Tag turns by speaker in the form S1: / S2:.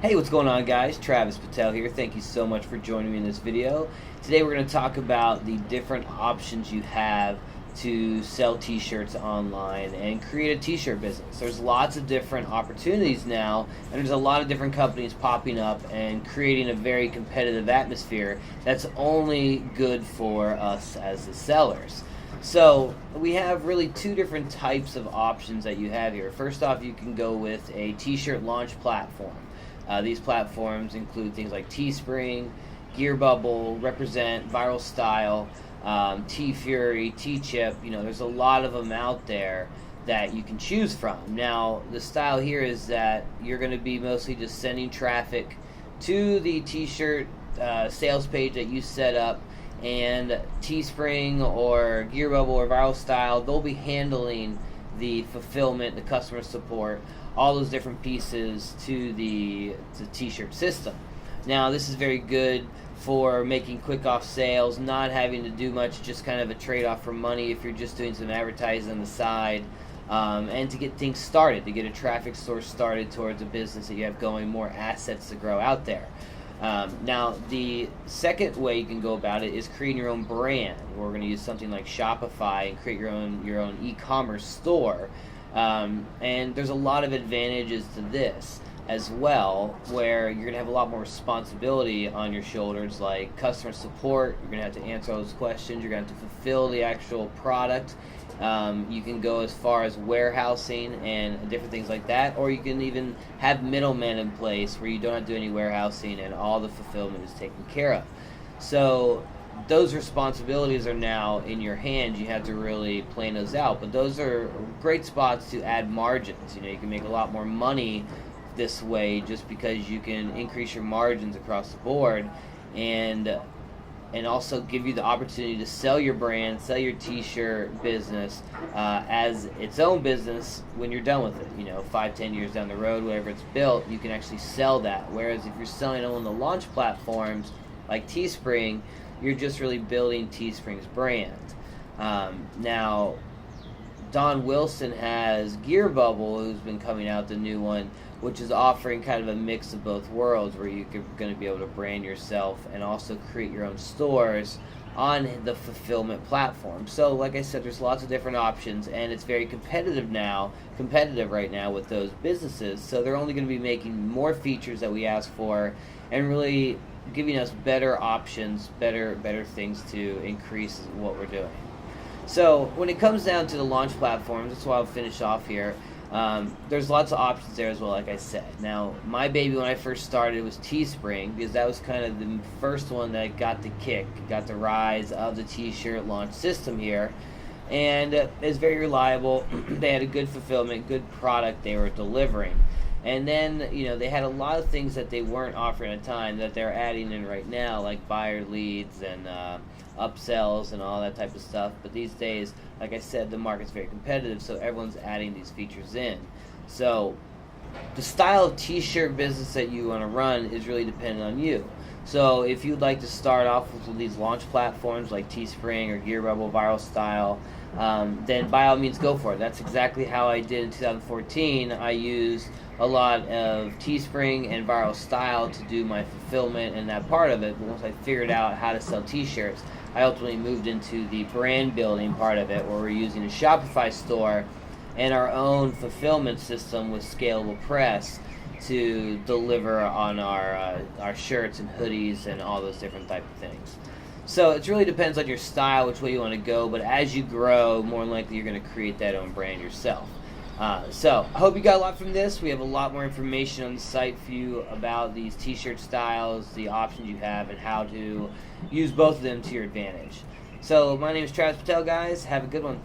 S1: Hey, what's going on, guys? Travis Patel here. Thank you so much for joining me in this video. Today we're going to talk about the different options you have to sell t-shirts online and create a t-shirt business. There's lots of different opportunities now, and there's a lot of different companies popping up and creating a very competitive atmosphere that's only good for us as the sellers. So we have really two different types of options that you have here. First off, you can go with a t-shirt launch platform. These platforms include things like Teespring, Gear Bubble, Represent, Viral Style, T-Fury, T-Chip. There's a lot of them out there that you can choose from. Now, the style here is that you're going to be mostly just sending traffic to the t-shirt sales page that you set up, and Teespring or Gear Bubble or Viral Style, they'll be handling the fulfillment, the customer support, all those different pieces to the t-shirt system. Now, this is very good for making quick off sales, not having to do much, just kind of a trade-off for money if you're just doing some advertising on the side, and to get things started, to get a traffic source started towards a business that you have going, more assets to grow out there. Now, the second way you can go about it is creating your own brand. We're going to use something like Shopify and create your own e-commerce store. And there's a lot of advantages to this as well, where you're going to have a lot more responsibility on your shoulders, like customer support. You're going to have to answer all those questions. You're going to have to fulfill the actual product. You can go as far as warehousing and different things like that, or you can even have middlemen in place where you don't have to do any warehousing and all the fulfillment is taken care of. So those responsibilities are now in your hands. You have to really plan those out, but those are great spots to add margins. You can make a lot more money this way just because you can increase your margins across the board, and also give you the opportunity to sell your brand, sell your t-shirt business as its own business when you're done with it. 5-10 years down the road, whenever it's built, you can actually sell that. Whereas if you're selling on the launch platforms like Teespring, you're just really building Teespring's brand. Now, Don Wilson has Gear Bubble, who's been coming out, the new one, which is offering kind of a mix of both worlds, where you're going to be able to brand yourself and also create your own stores on the fulfillment platform. So, like I said, there's lots of different options, and it's very competitive right now with those businesses. So they're only going to be making more features that we ask for, and really giving us better options, better things to increase what we're doing. So when it comes down to the launch platforms, that's why I'll finish off here. There's lots of options there as well, like I said. Now, my baby when I first started was Teespring, because that was kind of the first one that got the kick, got the rise of the t-shirt launch system here. And it's very reliable. They had a good fulfillment, good product they were delivering. And then, they had a lot of things that they weren't offering at the time that they're adding in right now, like buyer leads and upsells and all that type of stuff. But these days, like I said, the market's very competitive, so everyone's adding these features in. So the style of t-shirt business that you want to run is really dependent on you. So if you'd like to start off with these launch platforms like Teespring or Gear Bubble, Viral Style, then by all means go for it. That's exactly how I did in 2014. I used a lot of Teespring and Viral Style to do my fulfillment and that part of it. But once I figured out how to sell t-shirts, I ultimately moved into the brand building part of it, where we're using a Shopify store and our own fulfillment system with Scalable Press to deliver on our shirts and hoodies and all those different type of things. So it really depends on your style, which way you want to go, but as you grow, more than likely you're going to create that own brand yourself. So I hope you got a lot from this. We have a lot more information on the site for you about these t-shirt styles, the options you have, and how to use both of them to your advantage. So my name is Travis Patel, guys. Have a good one.